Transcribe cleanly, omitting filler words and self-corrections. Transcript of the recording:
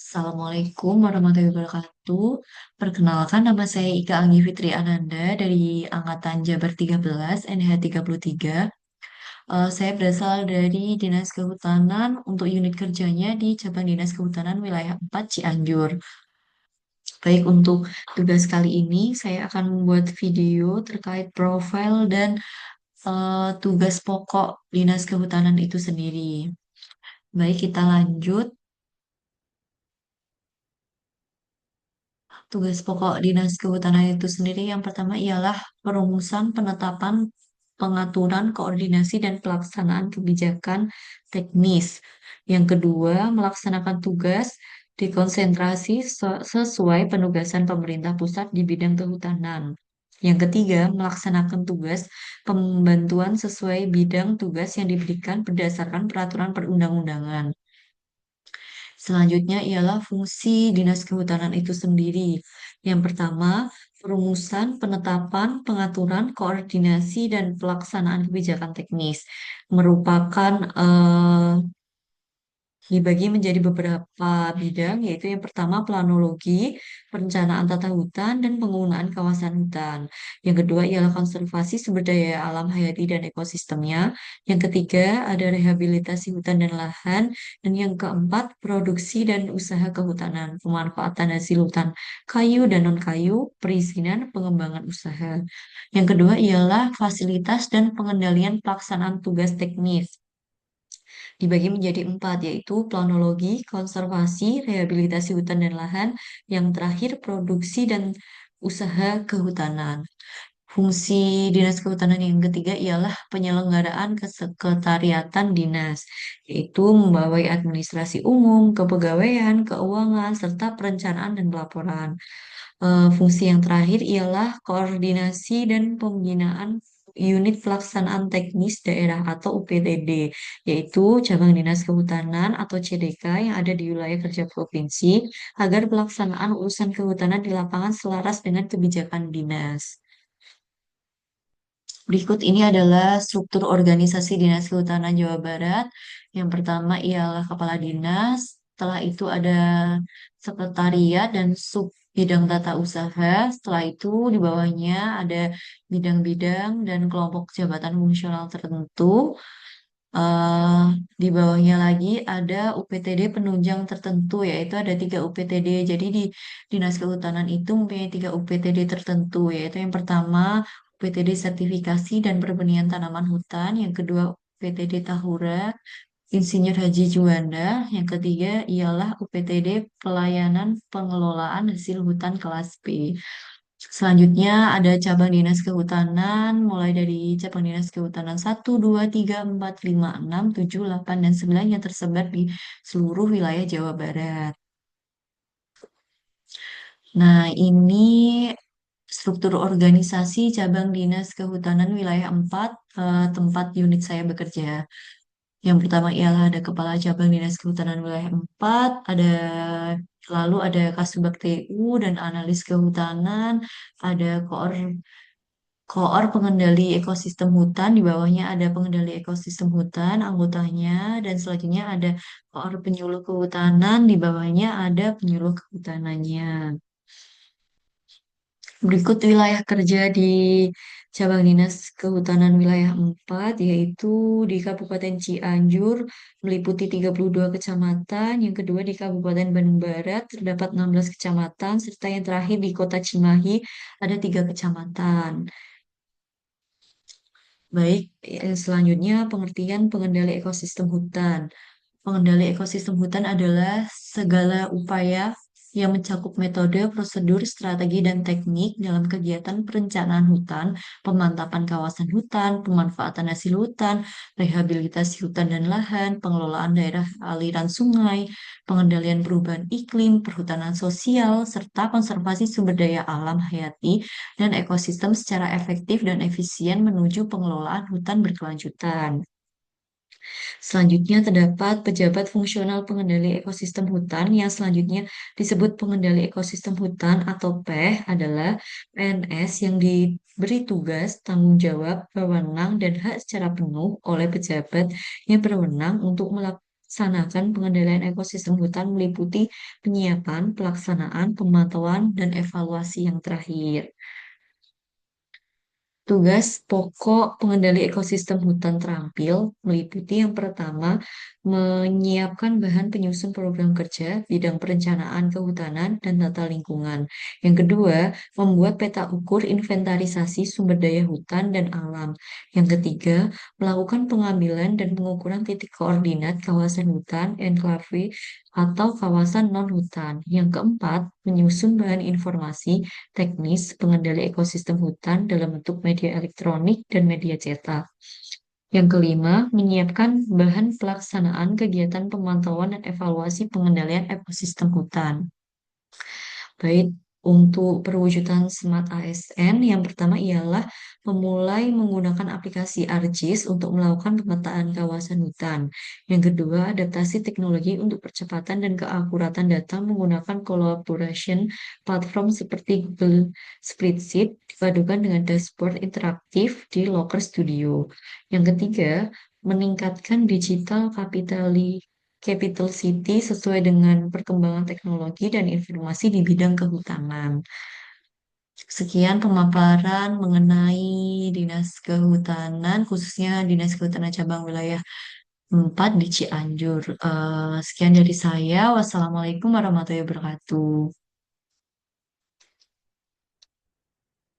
Assalamualaikum warahmatullahi wabarakatuh. Perkenalkan nama saya Ika Anggi Fitri Ananda dari Angkatan Jabar 13, NH 33. Saya berasal dari Dinas Kehutanan untuk unit kerjanya di Cabang Dinas Kehutanan Wilayah 4 Cianjur. Baik, untuk tugas kali ini saya akan membuat video terkait profil dan tugas pokok Dinas Kehutanan itu sendiri. Baik, kita lanjut. Tugas pokok Dinas Kehutanan itu sendiri yang pertama ialah perumusan, penetapan, pengaturan, koordinasi, dan pelaksanaan kebijakan teknis. Yang kedua, melaksanakan tugas dekonsentrasi sesuai penugasan pemerintah pusat di bidang kehutanan. Yang ketiga, melaksanakan tugas pembantuan sesuai bidang tugas yang diberikan berdasarkan peraturan perundang-undangan. Selanjutnya ialah fungsi Dinas Kehutanan itu sendiri. Yang pertama, perumusan, penetapan, pengaturan, koordinasi, dan pelaksanaan kebijakan teknis merupakan dibagi menjadi beberapa bidang, yaitu yang pertama planologi, perencanaan tata hutan, dan penggunaan kawasan hutan. Yang kedua ialah konservasi sumber daya alam hayati dan ekosistemnya. Yang ketiga ada rehabilitasi hutan dan lahan. Dan yang keempat produksi dan usaha kehutanan, pemanfaatan hasil hutan kayu dan non-kayu, perizinan, pengembangan usaha. Yang kedua ialah fasilitas dan pengendalian pelaksanaan tugas teknis dibagi menjadi empat, yaitu planologi, konservasi, rehabilitasi hutan dan lahan, yang terakhir produksi dan usaha kehutanan. Fungsi Dinas Kehutanan yang ketiga ialah penyelenggaraan kesekretariatan dinas, yaitu membawai administrasi umum, kepegawaian, keuangan, serta perencanaan dan pelaporan. Fungsi yang terakhir ialah koordinasi dan pembinaan unit pelaksanaan teknis daerah atau UPTD, yaitu cabang dinas kehutanan atau CDK yang ada di wilayah kerja provinsi, agar pelaksanaan urusan kehutanan di lapangan selaras dengan kebijakan dinas. Berikut ini adalah struktur organisasi Dinas Kehutanan Jawa Barat. Yang pertama ialah kepala dinas, setelah itu ada sekretariat dan sub bidang tata usaha. Setelah itu di bawahnya ada bidang-bidang dan kelompok jabatan fungsional tertentu. Eh, di bawahnya lagi ada UPTD penunjang tertentu, yaitu ada 3 UPTD. Jadi di Dinas Kehutanan itu mempunyai 3 UPTD tertentu, yaitu yang pertama UPTD sertifikasi dan perbenihan tanaman hutan, yang kedua UPTD Tahura, Insinyur Haji Juanda, yang ketiga ialah UPTD pelayanan pengelolaan hasil hutan kelas B. Selanjutnya ada cabang dinas kehutanan, mulai dari cabang dinas kehutanan 1, 2, 3, 4, 5, 6, 7, 8, dan 9 yang tersebar di seluruh wilayah Jawa Barat. Nah, ini struktur organisasi cabang dinas kehutanan wilayah 4, tempat unit saya bekerja. Yang pertama ialah ada Kepala Cabang Dinas Kehutanan Wilayah 4, lalu ada Kasubag TU dan Analis Kehutanan, ada Koor pengendali ekosistem hutan, di bawahnya ada pengendali ekosistem hutan, anggotanya, dan selanjutnya ada koor penyuluh kehutanan, di bawahnya ada penyuluh kehutanannya. Berikut wilayah kerja di Cabang Dinas Kehutanan Wilayah 4, yaitu di Kabupaten Cianjur, meliputi 32 kecamatan, yang kedua di Kabupaten Bandung Barat, terdapat 16 kecamatan, serta yang terakhir di Kota Cimahi, ada 3 kecamatan. Baik, selanjutnya pengertian pengendali ekosistem hutan. Pengendali ekosistem hutan adalah segala upaya yang mencakup metode, prosedur, strategi, dan teknik dalam kegiatan perencanaan hutan, pemantapan kawasan hutan, pemanfaatan hasil hutan, rehabilitasi hutan dan lahan, pengelolaan daerah aliran sungai, pengendalian perubahan iklim, perhutanan sosial, serta konservasi sumber daya alam hayati dan ekosistem secara efektif dan efisien menuju pengelolaan hutan berkelanjutan. Selanjutnya terdapat pejabat fungsional pengendali ekosistem hutan yang selanjutnya disebut pengendali ekosistem hutan atau PEH adalah PNS yang diberi tugas, tanggung jawab, wewenang, dan hak secara penuh oleh pejabat yang berwenang untuk melaksanakan pengendalian ekosistem hutan meliputi penyiapan, pelaksanaan, pemantauan, dan evaluasi yang terakhir. Tugas pokok pengendali ekosistem hutan terampil meliputi yang pertama, menyiapkan bahan penyusun program kerja bidang perencanaan kehutanan dan tata lingkungan. Yang kedua, membuat peta ukur inventarisasi sumber daya hutan dan alam. Yang ketiga, melakukan pengambilan dan pengukuran titik koordinat kawasan hutan, enklave, atau kawasan non-hutan. Yang keempat, menyusun bahan informasi teknis pengendali ekosistem hutan dalam bentuk media elektronik dan media cetak. Yang kelima, menyiapkan bahan pelaksanaan kegiatan pemantauan dan evaluasi pengendalian ekosistem hutan. Baik, untuk perwujudan Smart ASN, yang pertama ialah memulai menggunakan aplikasi ArcGIS untuk melakukan pemetaan kawasan hutan. Yang kedua, adaptasi teknologi untuk percepatan dan keakuratan data menggunakan collaboration platform seperti Google Spreadsheet dipadukan dengan dashboard interaktif di Locker Studio. Yang ketiga, meningkatkan digital Capital City sesuai dengan perkembangan teknologi dan informasi di bidang kehutanan. Sekian pemaparan mengenai Dinas Kehutanan, khususnya Dinas Kehutanan Cabang Wilayah 4 di Cianjur. Sekian dari saya. Wassalamualaikum warahmatullahi wabarakatuh.